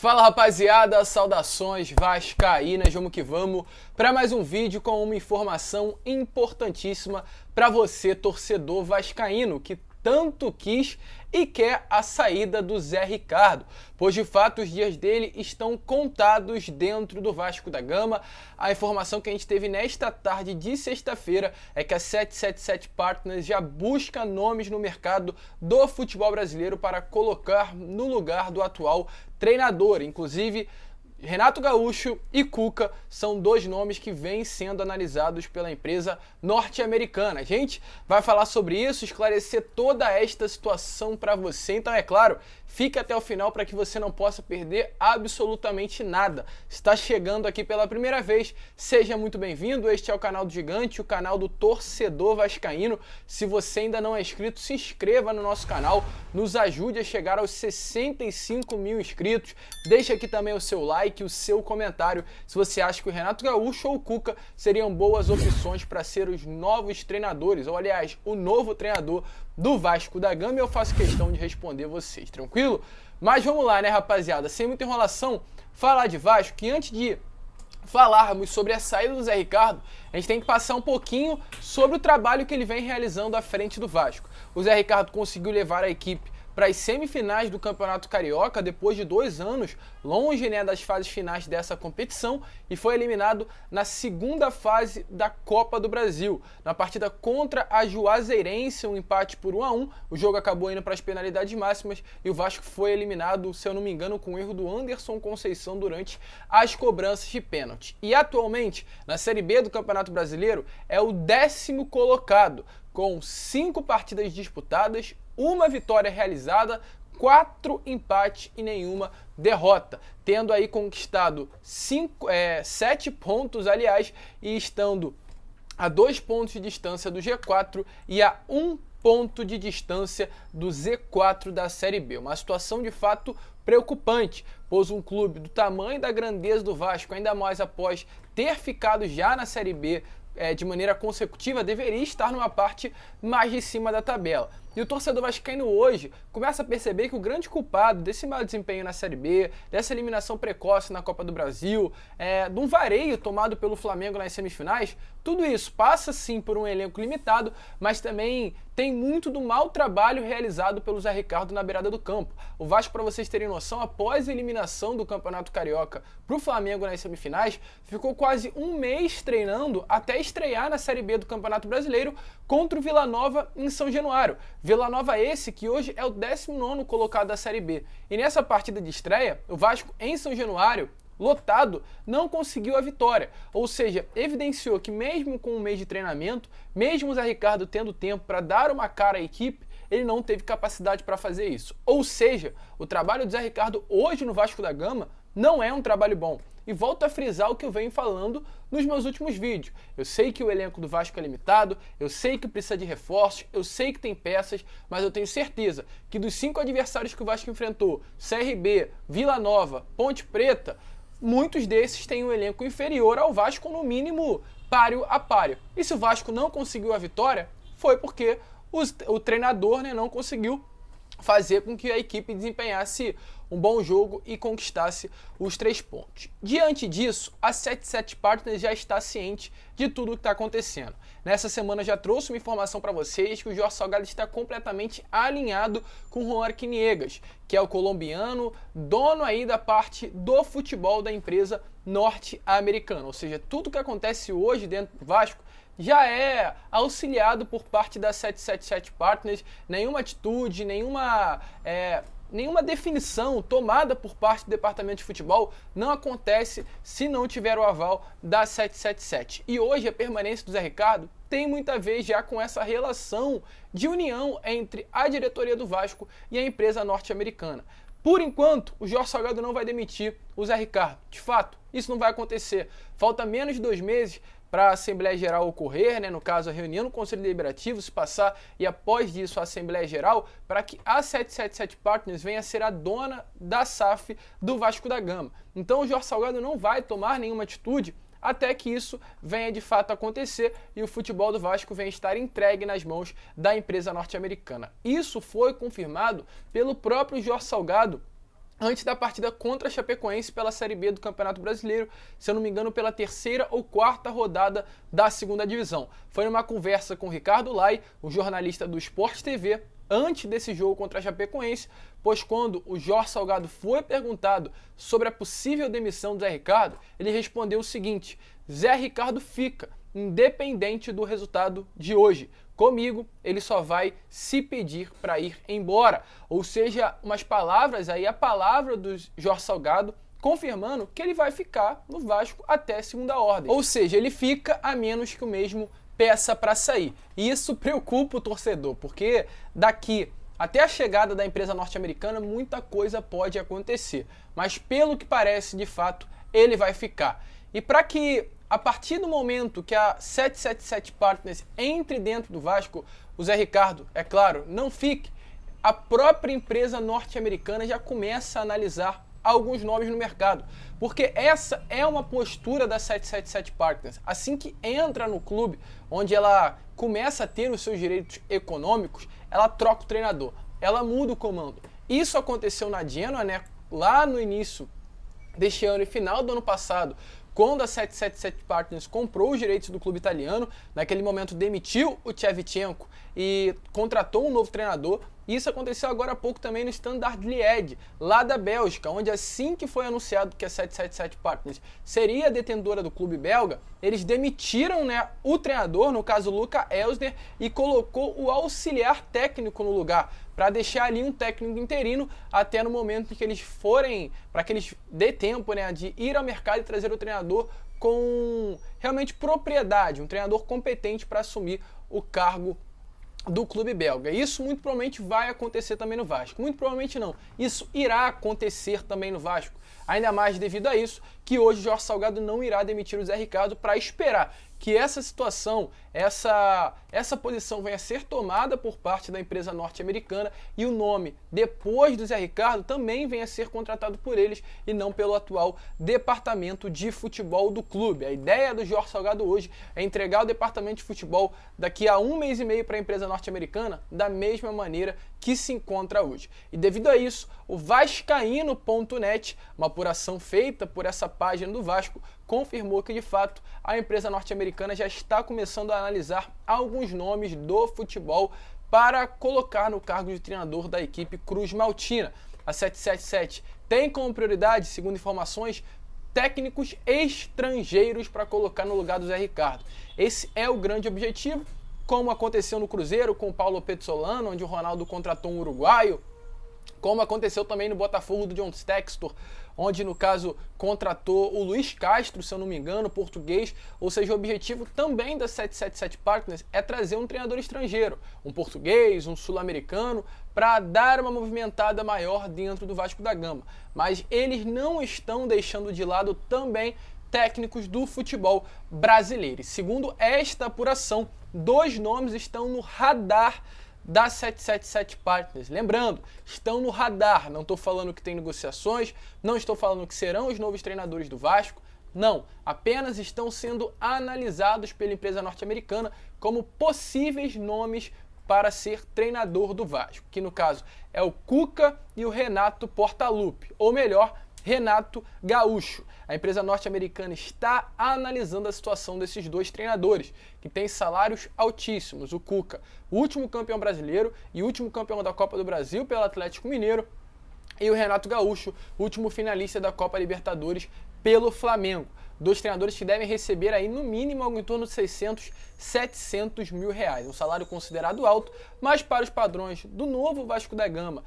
Fala rapaziada, saudações vascaínas, vamos que vamos para mais um vídeo com uma informação importantíssima para você, torcedor vascaíno, que tanto quis e quer a saída do Zé Ricardo, pois de fato os dias dele estão contados dentro do Vasco da Gama. A informação que a gente teve nesta tarde de sexta-feira é que a 777 Partners já busca nomes no mercado do futebol brasileiro para colocar no lugar do atual treinador. Inclusive, Renato Gaúcho e Cuca são dois nomes que vêm sendo analisados pela empresa norte-americana. A gente vai falar sobre isso, esclarecer toda esta situação para você. Então, é claro, fique até o final para que você não possa perder absolutamente nada. Está chegando aqui pela primeira vez, seja muito bem-vindo. Este é o canal do Gigante, o canal do torcedor vascaíno. Se você ainda não é inscrito, se inscreva no nosso canal, nos ajude a chegar aos 65 mil inscritos. Deixa aqui também o seu like, o seu comentário, se você acha que o Renato Gaúcho ou o Cuca seriam boas opções para ser os novos treinadores, ou aliás, o novo treinador do Vasco da Gama, e eu faço questão de responder vocês, tranquilo? Mas vamos lá, né, rapaziada, sem muita enrolação, falar de Vasco, que antes de falarmos sobre a saída do Zé Ricardo, a gente tem que passar um pouquinho sobre o trabalho que ele vem realizando à frente do Vasco. O Zé Ricardo conseguiu levar a equipe para as semifinais do Campeonato Carioca depois de 2 anos longe, né, das fases finais dessa competição, e foi eliminado na segunda fase da Copa do Brasil. Na partida contra a Juazeirense, um empate por 1-1, o jogo acabou indo para as penalidades máximas e o Vasco foi eliminado, se eu não me engano, com o erro do Anderson Conceição durante as cobranças de pênalti. E atualmente, na Série B do Campeonato Brasileiro, é o 10º colocado, com 5 partidas disputadas, 1 vitória realizada, 4 empates e nenhuma derrota, tendo aí conquistado 7 pontos, aliás, e estando a 2 pontos de distância do G4 e a 1 ponto de distância do Z4 da Série B. Uma situação de fato preocupante, pois um clube do tamanho e da grandeza do Vasco, ainda mais após ter ficado já na Série B de maneira consecutiva, deveria estar numa parte mais de cima da tabela. E o torcedor vascaíno hoje começa a perceber que o grande culpado desse mau desempenho na Série B, dessa eliminação precoce na Copa do Brasil, de um vareio tomado pelo Flamengo nas semifinais, tudo isso passa sim por um elenco limitado, mas também tem muito do mau trabalho realizado pelo Zé Ricardo na beirada do campo. O Vasco, para vocês terem noção, após a eliminação do Campeonato Carioca para o Flamengo nas semifinais, ficou quase 1 mês treinando até estrear na Série B do Campeonato Brasileiro contra o Vila Nova em São Januário. Vila Nova esse que hoje é o 19º colocado da Série B. E nessa partida de estreia, o Vasco em São Januário, lotado, não conseguiu a vitória. Ou seja, evidenciou que mesmo com um mês de treinamento, mesmo o Zé Ricardo tendo tempo para dar uma cara à equipe, ele não teve capacidade para fazer isso. Ou seja, o trabalho do Zé Ricardo hoje no Vasco da Gama não é um trabalho bom. E volto a frisar o que eu venho falando nos meus últimos vídeos. Eu sei que o elenco do Vasco é limitado, eu sei que precisa de reforços, eu sei que tem peças, mas eu tenho certeza que dos 5 adversários que o Vasco enfrentou, CRB, Vila Nova, Ponte Preta, muitos desses têm um elenco inferior ao Vasco, no mínimo páreo a páreo. E se o Vasco não conseguiu a vitória, foi porque o treinador, né, não conseguiu fazer com que a equipe desempenhasse um bom jogo e conquistasse os 3 pontos. Diante disso, a 77 Partners já está ciente de tudo o que está acontecendo. Nessa semana já trouxe uma informação para vocês que o Jorge Salgado está completamente alinhado com o Juan Arquiniegas, que é o colombiano, dono aí da parte do futebol da empresa norte-americana. Ou seja, tudo que acontece hoje dentro do Vasco já é auxiliado por parte da 777 Partners, nenhuma atitude, nenhuma definição tomada por parte do departamento de futebol não acontece se não tiver o aval da 777. E hoje a permanência do Zé Ricardo tem muito a ver já com essa relação de união entre a diretoria do Vasco e a empresa norte-americana. Por enquanto, o Jorge Salgado não vai demitir o Zé Ricardo. De fato, isso não vai acontecer. Falta menos de 2 meses para a Assembleia Geral ocorrer, né, no caso a reunião do Conselho Deliberativo se passar e após disso a Assembleia Geral, para que a 777 Partners venha a ser a dona da SAF do Vasco da Gama. Então o Jorge Salgado não vai tomar nenhuma atitude até que isso venha de fato acontecer e o futebol do Vasco venha estar entregue nas mãos da empresa norte-americana. Isso foi confirmado pelo próprio Jorge Salgado antes da partida contra a Chapecoense pela Série B do Campeonato Brasileiro, se eu não me engano, pela terceira ou quarta rodada da segunda divisão. Foi numa conversa com o Ricardo Lai, o jornalista do Sport TV, antes desse jogo contra a Chapecoense, pois quando o Jorge Salgado foi perguntado sobre a possível demissão do Zé Ricardo, ele respondeu o seguinte: Zé Ricardo fica, independente do resultado de hoje. Comigo, ele só vai se pedir para ir embora. Ou seja, umas palavras aí, a palavra do Jorge Salgado confirmando que ele vai ficar no Vasco até segunda ordem. Ou seja, ele fica a menos que o mesmo peça para sair. E isso preocupa o torcedor, porque daqui até a chegada da empresa norte-americana muita coisa pode acontecer. Mas pelo que parece, de fato, ele vai ficar. E para que a partir do momento que a 777 Partners entre dentro do Vasco, o Zé Ricardo, é claro, não fique, a própria empresa norte-americana já começa a analisar alguns nomes no mercado. Porque essa é uma postura da 777 Partners. Assim que entra no clube, onde ela começa a ter os seus direitos econômicos, ela troca o treinador, ela muda o comando. Isso aconteceu na Genoa, né? Lá no início deste ano e final do ano passado, quando a 777 Partners comprou os direitos do clube italiano, naquele momento demitiu o Shevchenko e contratou um novo treinador. Isso aconteceu agora há pouco também no Standard Liège, lá da Bélgica, onde assim que foi anunciado que a 777 Partners seria a detentora do clube belga, eles demitiram, né, o treinador, no caso Luca Elsner, e colocou o auxiliar técnico no lugar, para deixar ali um técnico interino até no momento em que eles forem, para que eles dê tempo, né, de ir ao mercado e trazer o treinador com realmente propriedade, um treinador competente para assumir o cargo do clube belga. Isso muito provavelmente vai acontecer também no Vasco. Muito provavelmente não. Isso irá acontecer também no Vasco. Ainda mais devido a isso, que hoje o Jorge Salgado não irá demitir o Zé Ricardo para esperar que essa situação, essa posição venha a ser tomada por parte da empresa norte-americana e o nome, depois do Zé Ricardo, também venha a ser contratado por eles e não pelo atual departamento de futebol do clube. A ideia do Jorge Salgado hoje é entregar o departamento de futebol daqui a 1 mês e meio para a empresa norte-americana da mesma maneira que se encontra hoje. E devido a isso, o Vascaíno.net, uma apuração feita por essa página do Vasco, confirmou que de fato a empresa norte-americana já está começando a analisar alguns nomes do futebol para colocar no cargo de treinador da equipe Cruz Maltina. A 777 tem como prioridade, segundo informações, técnicos estrangeiros para colocar no lugar do Zé Ricardo. Esse é o grande objetivo, como aconteceu no Cruzeiro com o Paulo Pezzolano, onde o Ronaldo contratou um uruguaio, como aconteceu também no Botafogo do John Textor, onde no caso contratou o Luiz Castro, se eu não me engano, português. Ou seja, o objetivo também da 777 Partners é trazer um treinador estrangeiro, um português, um sul-americano, para dar uma movimentada maior dentro do Vasco da Gama. Mas eles não estão deixando de lado também técnicos do futebol brasileiro. E segundo esta apuração, 2 nomes estão no radar da 777 Partners. Lembrando, estão no radar, não estou falando que tem negociações, não estou falando que serão os novos treinadores do Vasco, não, apenas estão sendo analisados pela empresa norte-americana como possíveis nomes para ser treinador do Vasco, que no caso é o Cuca e o Renato Portaluppi, ou melhor, Renato Gaúcho. A empresa norte-americana está analisando a situação desses 2 treinadores, que têm salários altíssimos. O Cuca, o último campeão brasileiro e último campeão da Copa do Brasil pelo Atlético Mineiro, e o Renato Gaúcho, último finalista da Copa Libertadores pelo Flamengo. 2 treinadores que devem receber aí no mínimo algo em torno de 600, 700 mil reais. Um salário considerado alto, mas para os padrões do novo Vasco da Gama,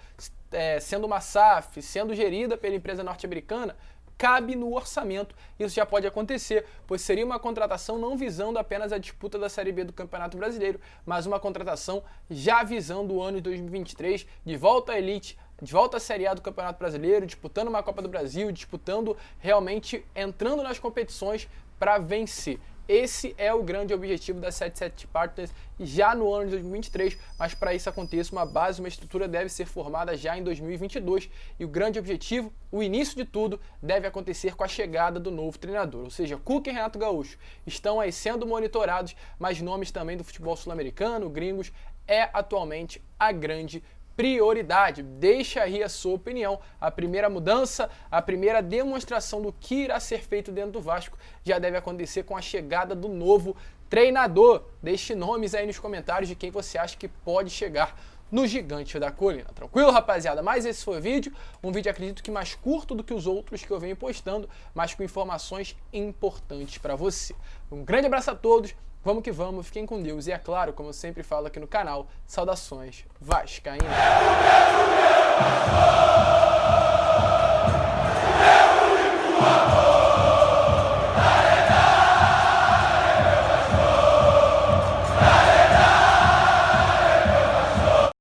sendo uma SAF, sendo gerida pela empresa norte-americana, cabe no orçamento. Isso já pode acontecer, pois seria uma contratação não visando apenas a disputa da Série B do Campeonato Brasileiro, mas uma contratação já visando o ano de 2023, de volta à elite, de volta à Série A do Campeonato Brasileiro, disputando uma Copa do Brasil, disputando realmente, entrando nas competições para vencer. Esse é o grande objetivo da 777 Partners já no ano de 2023, mas para isso aconteça, uma base, uma estrutura deve ser formada já em 2022 e o grande objetivo, o início de tudo, deve acontecer com a chegada do novo treinador, ou seja, Cuca e Renato Gaúcho estão aí sendo monitorados, mas nomes também do futebol sul-americano, gringos, é atualmente a grande prioridade. Deixa aí a sua opinião. A primeira mudança, a primeira demonstração do que irá ser feito dentro do Vasco já deve acontecer com a chegada do novo treinador. Deixe nomes aí nos comentários de quem você acha que pode chegar no Gigante da Colina. Tranquilo, rapaziada? Mas esse foi o vídeo. Um vídeo, acredito que mais curto do que os outros que eu venho postando, mas com informações importantes para você. Um grande abraço a todos. Vamos que vamos, fiquem com Deus. E é claro, como eu sempre falo aqui no canal, saudações vascaínas.